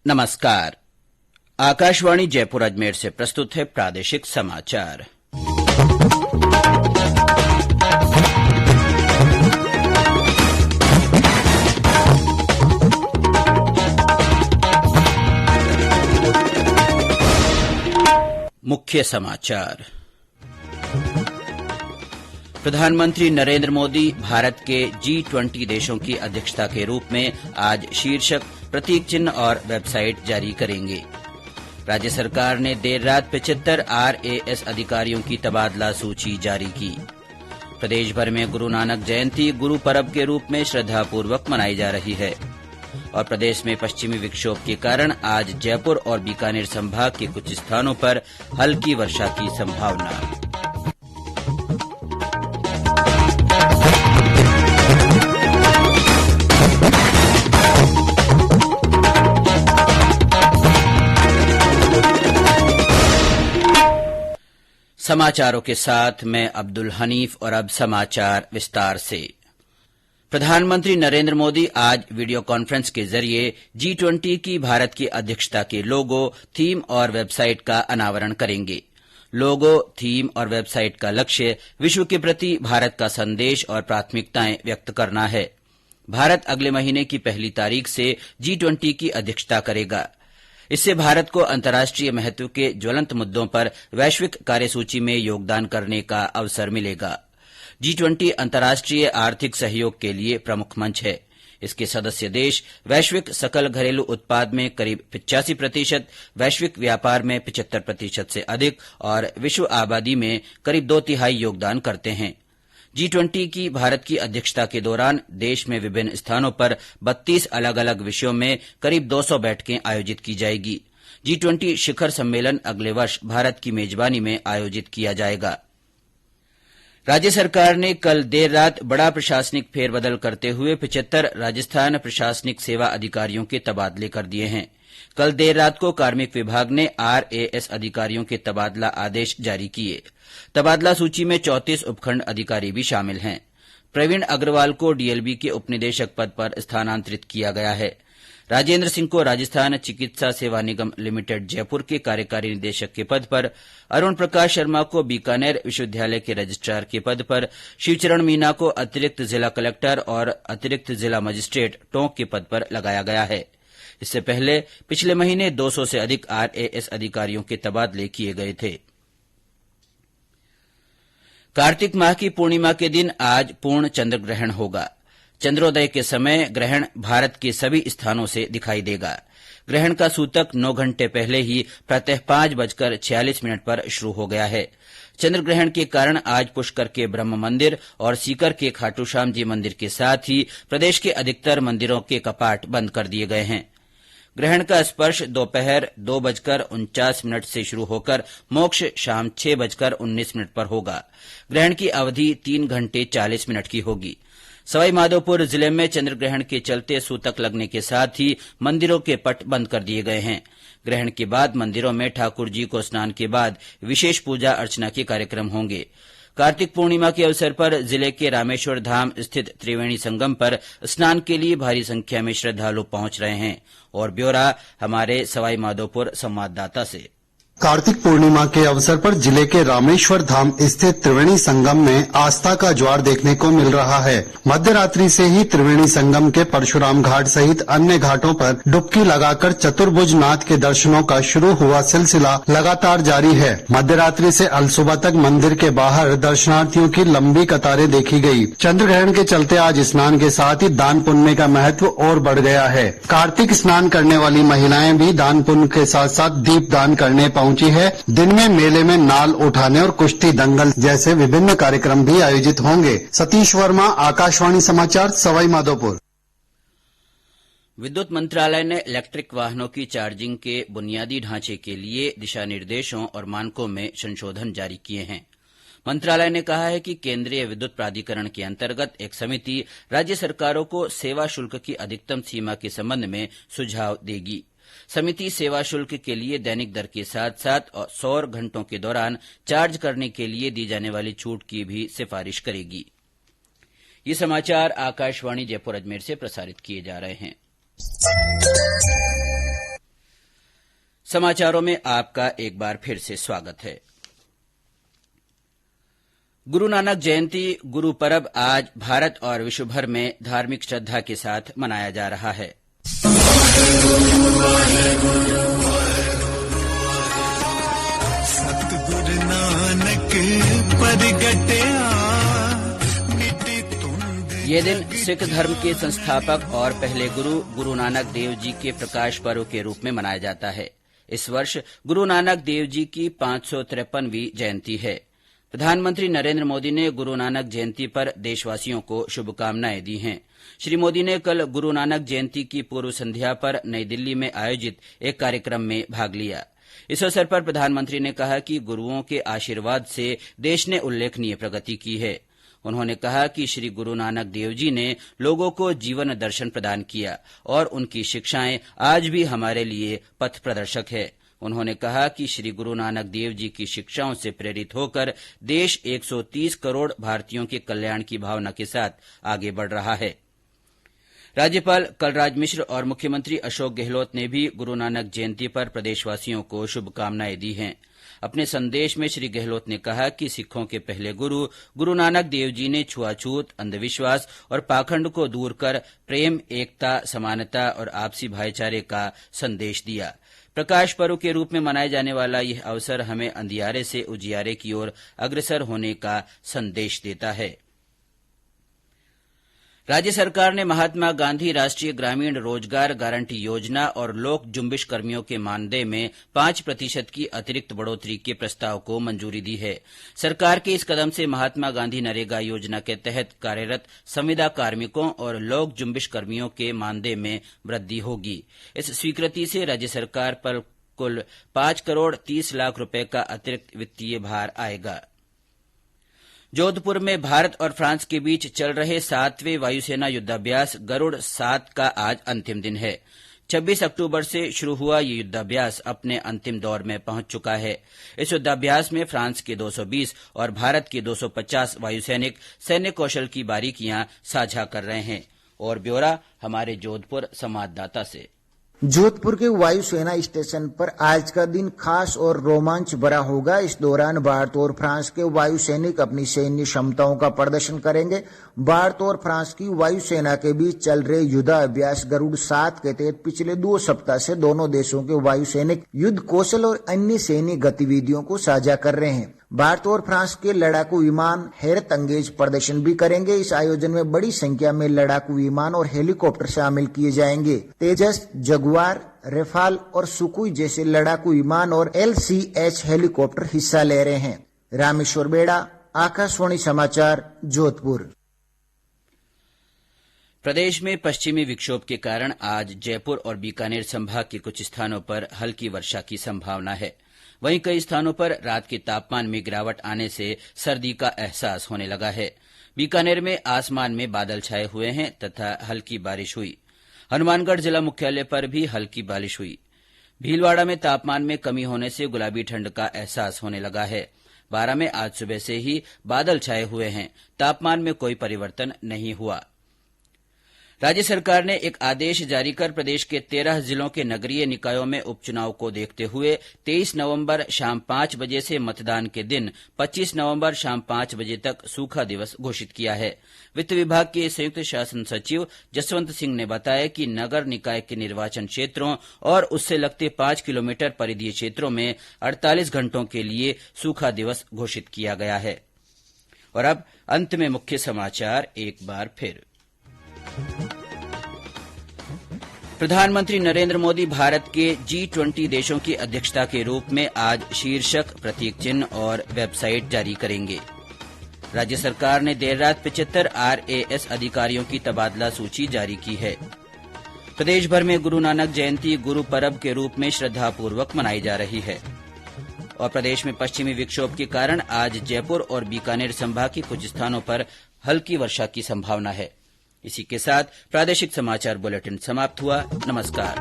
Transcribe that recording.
नमस्कार। आकाशवाणी जयपुर अजमेर से प्रस्तुत है प्रादेशिक समाचार। मुख्य समाचार। प्रधानमंत्री नरेंद्र मोदी भारत के G20 देशों की अध्यक्षता के रूप में आज शीर्षक, प्रतीक चिन्ह और वेबसाइट जारी करेंगे। राज्य सरकार ने देर रात 75 RAS अधिकारियों की तबादला सूची जारी की। प्रदेश भर में गुरु नानक जयंती गुरु पर्व के रूप में श्रद्धापूर्वक मनाई जा रही है और प्रदेश में पश्चिमी विक्षोभ के कारण आज जयपुर और बीकानेर संभाग के कुछ स्थानों पर हल्की वर्षा की संभावना। समाचारों के साथ मैं अब्दुल हनीफ और अब समाचार विस्तार से। प्रधानमंत्री नरेंद्र मोदी आज वीडियो कॉन्फ्रेंस के जरिए G20 की भारत की अध्यक्षता के लोगो, थीम और वेबसाइट का अनावरण करेंगे। लोगो, थीम और वेबसाइट का लक्ष्य विश्व के प्रति भारत का संदेश और प्राथमिकताएं व्यक्त करना है। भारत अगले महीने की 1 तारीख से G20 की अध्यक्षता करेगा। इससे भारत को अंतर्राष्ट्रीय महत्व के ज्वलंत मुद्दों पर वैश्विक कार्यसूची में योगदान करने का अवसर मिलेगा। G20 अंतर्राष्ट्रीय आर्थिक सहयोग के लिए प्रमुख मंच है। इसके सदस्य देश वैश्विक सकल घरेलू उत्पाद में करीब 85%, वैश्विक व्यापार में 75% से अधिक और विश्व आबादी में करीब 2/3 योगदान करते हैं। G20 की भारत की अध्यक्षता के दौरान देश में विभिन्न स्थानों पर 32 अलग अलग विषयों में करीब 200 बैठकें आयोजित की जाएगी। G20 शिखर सम्मेलन अगले वर्ष भारत की मेजबानी में आयोजित किया जाएगा। राज्य सरकार ने कल देर रात बड़ा प्रशासनिक फेरबदल करते हुए 75 राजस्थान प्रशासनिक सेवा अधिकारियों के तबादले कर दिए हैं। कल देर रात को कार्मिक विभाग ने RAS अधिकारियों के तबादला आदेश जारी किए। तबादला सूची में 34 उपखंड अधिकारी भी शामिल हैं। प्रवीण अग्रवाल को DLB के उपनिदेशक पद पर स्थानांतरित किया गया है। राजेंद्र सिंह को राजस्थान चिकित्सा सेवा निगम लिमिटेड जयपुर के कार्यकारी निदेशक के पद पर, अरुण प्रकाश शर्मा को बीकानेर विश्वविद्यालय के रजिस्ट्रार के पद पर, शिवचरण मीना को अतिरिक्त जिला कलेक्टर और अतिरिक्त जिला मजिस्ट्रेट टोंक के पद पर लगाया गया है। इससे पहले पिछले महीने 200 से अधिक RAS अधिकारियों के तबादले किए गए थे। कार्तिक माह की पूर्णिमा के दिन आज पूर्ण चंद्र ग्रहण होगा। चंद्रोदय के समय ग्रहण भारत के सभी स्थानों से दिखाई देगा। ग्रहण का सूतक 9 घंटे पहले ही प्रातः 5:46 पर शुरू हो गया है। चंद्र ग्रहण के कारण आज पुष्कर के ब्रह्म मंदिर और सीकर के खाटूश्याम जी मंदिर के साथ ही प्रदेश के अधिकतर मंदिरों के कपाट बंद कर दिए गए हैं। ग्रहण का स्पर्श दोपहर 2:49 से शुरू होकर मोक्ष शाम 6:19 पर होगा। ग्रहण की अवधि 3 घंटे 40 मिनट की होगी। सवाई माधोपुर जिले में चंद्र ग्रहण के चलते सूतक लगने के साथ ही मंदिरों के पट बंद कर दिए गए हैं। ग्रहण के बाद मंदिरों में ठाकुर जी को स्नान के बाद विशेष पूजा अर्चना के कार्यक्रम होंगे। कार्तिक पूर्णिमा के अवसर पर जिले के रामेश्वर धाम स्थित त्रिवेणी संगम पर स्नान के लिए भारी संख्या में श्रद्धालु पहुंच रहे हैं। और ब्यौरा हमारे सवाई माधोपुर संवाददाता से। कार्तिक पूर्णिमा के अवसर पर जिले के रामेश्वर धाम स्थित त्रिवेणी संगम में आस्था का ज्वार देखने को मिल रहा है। मध्य रात्रि से ही त्रिवेणी संगम के परशुराम घाट सहित अन्य घाटों पर डुबकी लगाकर चतुर्भुज नाथ के दर्शनों का शुरू हुआ सिलसिला लगातार जारी है। मध्य रात्रि से अलसुबह तक मंदिर के बाहर दर्शनार्थियों की लंबी कतारें देखी गयी। चंद्र ग्रहण के चलते आज स्नान के साथ ही दान पुण्य का महत्व और बढ़ गया है। कार्तिक स्नान करने वाली महिलाएं भी दान पुण्य के साथ साथ दीप दान करने पहुंची है। दिन में मेले में नाल उठाने और कुश्ती दंगल जैसे विभिन्न कार्यक्रम भी आयोजित होंगे। सतीश वर्मा, आकाशवाणी समाचार, सवाई माधोपुर। विद्युत मंत्रालय ने इलेक्ट्रिक वाहनों की चार्जिंग के बुनियादी ढांचे के लिए दिशा निर्देशों और मानकों में संशोधन जारी किए हैं। मंत्रालय ने कहा है कि केंद्रीय विद्युत प्राधिकरण के अंतर्गत एक समिति राज्य सरकारों को सेवा शुल्क की अधिकतम सीमा के संबंध में सुझाव देगी। समिति सेवा शुल्क के लिए दैनिक दर के साथ साथ सौर घंटों के दौरान चार्ज करने के लिए दी जाने वाली छूट की भी सिफारिश करेगी। ये समाचार आकाशवाणी जयपुर अजमेर से प्रसारित किए जा रहे हैं। समाचारों में आपका एक बार फिर से स्वागत है। गुरु नानक जयंती गुरु पर्व आज भारत और विश्व भर में धार्मिक श्रद्धा के साथ मनाया जा रहा है। सतगुरु नानक परगटया। ये दिन सिख धर्म के संस्थापक और पहले गुरु नानक देव जी के प्रकाश पर्व के रूप में मनाया जाता है। इस वर्ष गुरु नानक देव जी की 553वीं जयंती है। प्रधानमंत्री नरेंद्र मोदी ने गुरु नानक जयंती पर देशवासियों को शुभकामनाएं दी हैं। श्री मोदी ने कल गुरु नानक जयंती की पूर्व संध्या पर नई दिल्ली में आयोजित एक कार्यक्रम में भाग लिया। इस अवसर पर प्रधानमंत्री ने कहा कि गुरुओं के आशीर्वाद से देश ने उल्लेखनीय प्रगति की है। उन्होंने कहा कि श्री गुरु नानक देव जी ने लोगों को जीवन दर्शन प्रदान किया और उनकी शिक्षाएं आज भी हमारे लिए पथ प्रदर्शक है। उन्होंने कहा कि श्री गुरु नानक देव जी की शिक्षाओं से प्रेरित होकर देश 130 करोड़ भारतीयों के कल्याण की भावना के साथ आगे बढ़ रहा है। राज्यपाल कलराज मिश्र और मुख्यमंत्री अशोक गहलोत ने भी गुरु नानक जयंती पर प्रदेशवासियों को शुभकामनाएं दी हैं। अपने संदेश में श्री गहलोत ने कहा कि सिखों के पहले गुरु नानक देव जी ने छुआछूत, अंधविश्वास और पाखंड को दूर कर प्रेम, एकता, समानता और आपसी भाईचारे का संदेश दिया। प्रकाश पर्व के रूप में मनाए जाने वाला यह अवसर हमें अंधियारे से उजियारे की ओर अग्रसर होने का संदेश देता है। राज्य सरकार ने महात्मा गांधी राष्ट्रीय ग्रामीण रोजगार गारंटी योजना और लोक जुम्बिश कर्मियों के मानदेय में 5% की अतिरिक्त बढ़ोतरी के प्रस्ताव को मंजूरी दी है। सरकार के इस कदम से महात्मा गांधी नरेगा योजना के तहत कार्यरत संविदा कार्मिकों और लोक जुम्बिश कर्मियों के मानदेय में वृद्धि होगी। इस स्वीकृति से राज्य सरकार पर कुल 5 करोड़ 30 लाख रुपए का अतिरिक्त वित्तीय भार आएगा। जोधपुर में भारत और फ्रांस के बीच चल रहे 7वें वायुसेना युद्धाभ्यास गरुड़ 7 का आज अंतिम दिन है। 26 अक्टूबर से शुरू हुआ ये युद्धाभ्यास अपने अंतिम दौर में पहुंच चुका है। इस युद्धाभ्यास में फ्रांस के 220 और भारत के 250 वायुसैनिक सैन्य कौशल की बारीकियां साझा कर रहे हैं। और ब्यौरा हमारे जोधपुर संवाददाता से। जोधपुर के वायुसेना स्टेशन पर आज का दिन खास और रोमांच भरा होगा। इस दौरान भारत और फ्रांस के वायु सैनिक अपनी सैन्य क्षमताओं का प्रदर्शन करेंगे। भारत और फ्रांस की वायुसेना के बीच चल रहे युद्धाभ्यास गरुड़ 7 के तहत पिछले 2 सप्ताह से दोनों देशों के वायु सैनिक युद्ध कौशल और अन्य सैन्य गतिविधियों को साझा कर रहे हैं। भारत और फ्रांस के लड़ाकू विमान हैरत अंगेज प्रदर्शन भी करेंगे। इस आयोजन में बड़ी संख्या में लड़ाकू विमान और हेलीकॉप्टर शामिल किए जाएंगे। तेजस, जगुआर, रेफाल और सुकुई जैसे लड़ाकू विमान और LCH हेलीकॉप्टर हिस्सा ले रहे हैं। रामेश्वर बेड़ा, आकाशवाणी समाचार, जोधपुर। प्रदेश में पश्चिमी विक्षोभ के कारण आज जयपुर और बीकानेर संभाग के कुछ स्थानों पर हल्की वर्षा की संभावना है। वहीं कई स्थानों पर रात के तापमान में गिरावट आने से सर्दी का एहसास होने लगा है। बीकानेर में आसमान में बादल छाए हुए हैं तथा हल्की बारिश हुई। हनुमानगढ़ जिला मुख्यालय पर भी हल्की बारिश हुई। भीलवाड़ा में तापमान में कमी होने से गुलाबी ठंड का एहसास होने लगा है। बारां में आज सुबह से ही बादल छाए हुए हैं। तापमान में कोई परिवर्तन नहीं हुआ। राज्य सरकार ने एक आदेश जारी कर प्रदेश के 13 जिलों के नगरीय निकायों में उपचुनाव को देखते हुए 23 नवंबर शाम 5 बजे से मतदान के दिन 25 नवंबर शाम 5 बजे तक सूखा दिवस घोषित किया है। वित्त विभाग के संयुक्त शासन सचिव जसवंत सिंह ने बताया कि नगर निकाय के निर्वाचन क्षेत्रों और उससे लगते 5 किलोमीटर परिधीय क्षेत्रों में 48 घंटों के लिए सूखा दिवस घोषित किया गया है। और अब अंत में मुख्य समाचार एक बार फिर। प्रधानमंत्री नरेंद्र मोदी भारत के G20 देशों की अध्यक्षता के रूप में आज शीर्षक, प्रतीक चिन्ह और वेबसाइट जारी करेंगे। राज्य सरकार ने देर रात 75 RAS अधिकारियों की तबादला सूची जारी की है। प्रदेश भर में गुरु नानक जयंती गुरु पर्व के रूप में श्रद्धापूर्वक मनाई जा रही है। और प्रदेश में पश्चिमी विक्षोभ के कारण आज जयपुर और बीकानेर संभाग के कुछ स्थानों पर हल्की वर्षा की संभावना है। इसी के साथ प्रादेशिक समाचार बुलेटिन समाप्त हुआ। नमस्कार।